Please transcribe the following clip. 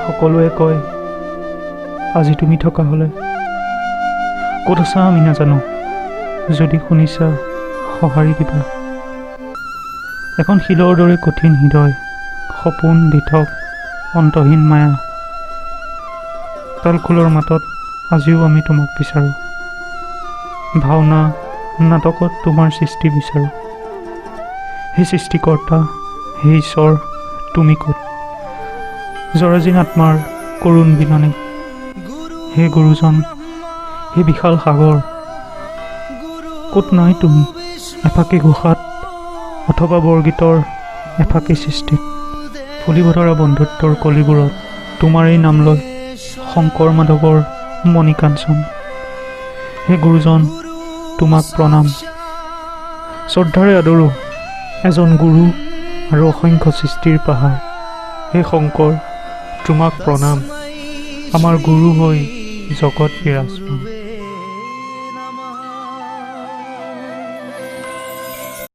সকলোৱে কয় আজি তুমি থকা হ'লে ক'ত আছা আমি নাজানো, যদি শুনিছা সঁহাৰি দিবা। এখন শিলৰ দৰে কঠিন হৃদয়, সপোন দিঠক অন্তহীন মায়া, তালখোলৰ মাতত আজিও আমি তোমাক বিচাৰোঁ। ভাওনা নাটকত তোমাৰ সৃষ্টি বিচাৰোঁ। হে সৃষ্টিকৰ্তা, হে ঈশ্বৰ, তুমি ক'ত? জৰাজীৰ্ণ আত্মাৰ কৰুণ বিননি, হে গুৰুজন, হে বিশাল সাগৰ, ক'ত নাই তুমি এফাকি ঘোষাত অথবা বৰগীতৰ এফাকি সৃষ্টিত? ফুলিব ধৰা বন্ধুত্বৰ কলিবোৰত তোমাৰেই নাম লয় শংকৰ মাধৱৰ মণিকাঞ্চন। হে গুৰুজন, তোমাক প্ৰণাম। শ্ৰদ্ধাৰে আদৰো এজন গুৰু আৰু অসংখ্য সৃষ্টিৰ পাহাৰ। হে শংকৰ, তোমাক প্ৰণাম, আমাৰ গুৰু হৈ জগত বিৰাজমান।